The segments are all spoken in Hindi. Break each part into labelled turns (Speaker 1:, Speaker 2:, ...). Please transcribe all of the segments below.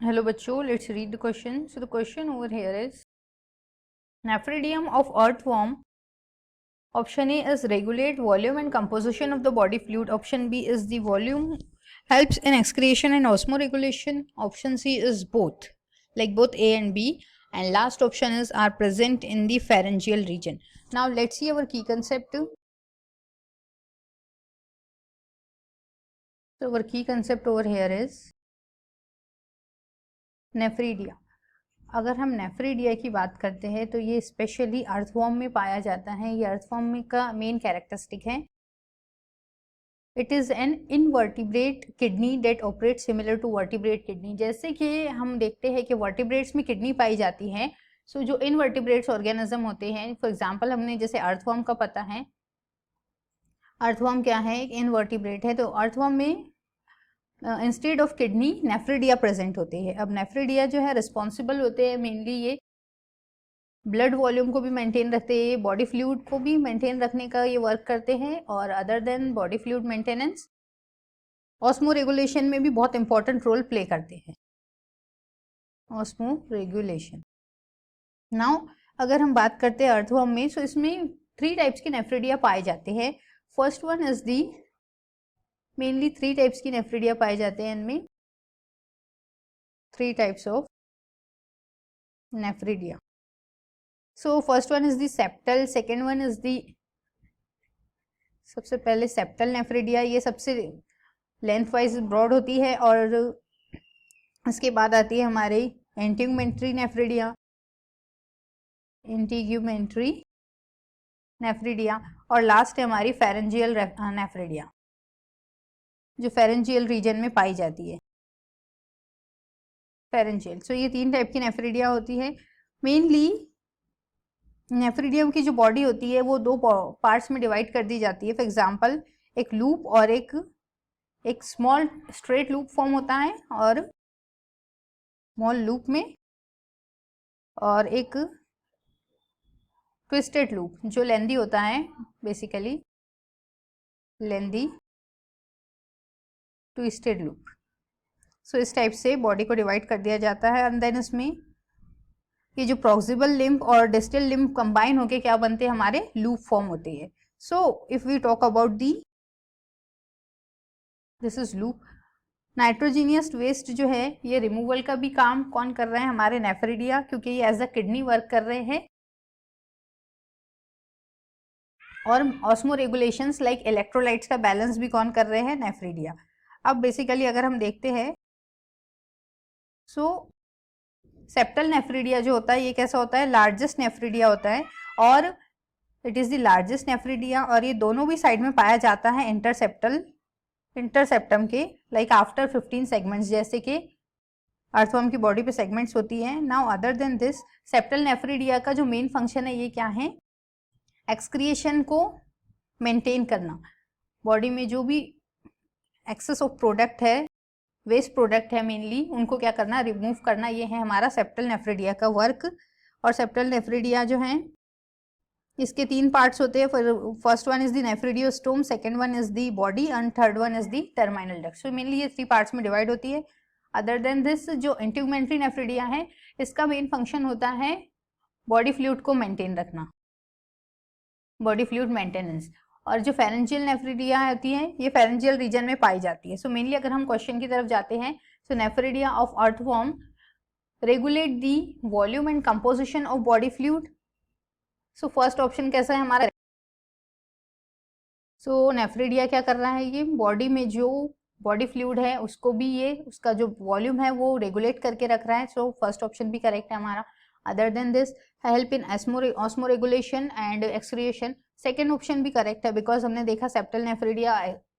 Speaker 1: Hello बच्चों, let's read the question. So the question over here is nephridium of earthworm. Option A is regulate volume and composition of the body fluid. Option B is the volume helps in excretion and osmoregulation. Option C is both, like both A and B. And last option is are present in the pharyngeal region. Now let's see our key concept. So our key concept over here is nephridia. अगर हम नेफ्रीडिया की बात करते हैं तो ये स्पेशली अर्थवॉर्म में पाया जाता है. ये अर्थवॉर्म में का मेन कैरेक्टरिस्टिक है. It is an invertebrate kidney that operate similar to vertebrate kidney. जैसे कि हम देखते हैं कि वर्टिब्रेट्स में किडनी पाई जाती है. सो जो इनवर्टिब्रेट्स ऑर्गेनिज्म होते हैं, फॉर एग्जांपल हमने जैसे अर्थवॉर्म का पता है. अर्थवॉर्म क्या है? एक इनवर्टिब्रेट है. तो अर्थवॉर्म में instead of kidney nephridia present होते हैं. अब नेफ्रिडिया जो है रिस्पॉन्सिबल होते हैं मेनली, ये ब्लड वॉल्यूम को भी मेंटेन रखते हैं, बॉडी फ्लूइड को भी मेंटेन रखने का ये वर्क करते हैं. और other than body fluid maintenance, osmo regulation में भी बहुत इंपॉर्टेंट रोल प्ले करते हैं. Osmo regulation. नाउ अगर हम बात करते हैं अर्थवॉर्म में, सो इसमें 3 टाइप्स के नेफ्रिडिया पाए जाते हैं. First one is the, mainly 3 types की नेफ्रिडिया पाए जाते हैं इनमें. 3 types of nephridia. So first one is the septal, second one is the, सबसे पहले सेप्टल नेफ्रिडिया. ये सबसे लेंथ वाइज ब्रॉड होती है. और इसके बाद आती है हमारी एंटीगुमेंट्री नेफ्रिडिया, एंटीगुमेंट्री नेफ्रिडिया. और लास्ट है हमारी फेरेंजियल नेफ्रिडिया, जो फेरेंजियल रीजन में पाई जाती है. फेरेंजियल. सो ये 3 टाइप की नेफ्रिडिया होती है. मेनली नेफ्रिडियम की जो बॉडी होती है वो 2 पार्ट्स में डिवाइड कर दी जाती है. फॉर एग्जांपल एक लूप और एक स्मॉल स्ट्रेट लूप फॉर्म होता है, और स्मॉल लूप में, और एक ट्विस्टेड लूप जो लेंदी होता है, बेसिकली लेंदी ट्विस्टेड लूप. सो इस टाइप से बॉडी को डिवाइड कर दिया जाता है. एंड देन इसमें ये जो प्रॉक्सिबल लिम्ब और डिस्टल लिम्ब कंबाइन होके क्या बनते हैं, हमारे लूप फॉर्म होते हैं. So if we talk about the, this is loop. Nitrogenous waste जो है ये रिमूवल का भी काम कौन कर रहे हैं, हमारे नेफ्रिडिया, क्योंकि ये एज अ किडनी वर्क कर रहे हैं. और ऑस्मो रेगुलेशंस लाइक इलेक्ट्रोलाइट्स का बैलेंस भी कौन कर रहे हैं, नेफ्रिडिया. अब बेसिकली अगर हम देखते हैं, सो सेप्टल नेफ्रिडिया जो होता है ये कैसा होता है, लार्जेस्ट नेफ्रिडिया होता है. और it is the largest nephridia. और ये दोनों भी साइड में पाया जाता है इंटरसेप्टम के, लाइक आफ्टर 15 सेगमेंट्स, जैसे कि अर्थवॉर्म की बॉडी पे सेगमेंट्स होती हैं. Now other than this, septal nephridia का जो मेन फंक्शन है ये क्या है, एक्सक्रिएशन को मेंटेन करना. बॉडी में जो भी एक्सेस ऑफ प्रोडक्ट है, वेस्ट प्रोडक्ट है मेनली, उनको क्या करना, रिमूव करना. ये है हमारा सेप्टल नेफ्रिडिया का वर्क. और सेप्टल नेफ्रिडिया जो है इसके 3 पार्ट्स होते हैं. First one is the nephridiostome, second one is the body, and third one is the terminal duct. So mainly ये 3 पार्ट्स में डिवाइड होती है. अदर देन दिस, जो इंटीगुमेंट्री नेफ्रिडिया है इसका मेन फंक्शन होता है बॉडी फ्लूइड को मेंटेन रखना, बॉडी फ्लूइड मेंटेनेंस. और जो फेरेंजियल नेफ्रिडिया होती है ये फेरेंजियल रीजन में पाई जाती है. सो मेनली अगर हम क्वेश्चन की तरफ जाते हैं, so nephridia of earthworm regulate the volume and composition of body fluid. So first option कैसा है हमारा. सो नेफ्रिडिया क्या कर रहा है, ये बॉडी में जो बॉडी फ्लूइड है उसको भी, ये उसका जो वॉल्यूम है वो रेगुलेट करके रख रहा है. सो फर्स्ट ऑप्शन भी करेक्ट है हमारा. Other than this, help in osmo regulation and excretion. Second option भी करेक्ट है, बिकॉज हमने देखा septal nephridia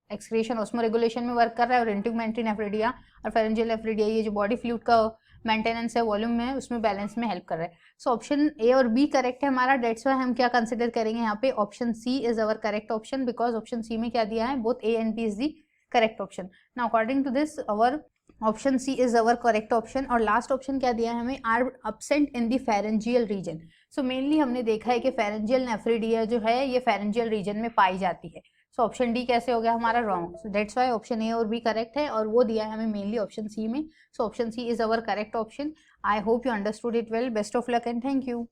Speaker 1: excretion osmo regulation में वर्क कर रहा है, और इंटीगुमेंट्री नेफ्रिडिया और फेरेंजियल नेफ्रिडिया ये जो बॉडी फ्लूइड का मेंटेनेंस है, वॉल्यूम में, उसमें बैलेंस में हेल्प कर रहा है. सो ऑप्शन ए और बी करेक्ट है हमारा. डेट्स वाई हम क्या कंसिडर करेंगे यहाँ पे, option C is our correct option, because option C में क्या दिया है, both A and B is the correct option. Now according to this our option C is our correct option. और लास्ट ऑप्शन क्या दिया है हमें, are absent in the pharyngeal region. So mainly हमने देखा है कि फेरेंजियल नेफ्रिडिया जो है ये फेरेंजियल रीजन में पाई जाती है. सो ऑप्शन डी कैसे हो गया हमारा wrong. So that's why option A और बी करेक्ट है, और वो दिया है हमें मेनली ऑप्शन सी में. So option C is our correct option. I hope you understood it well. Best of luck and thank you.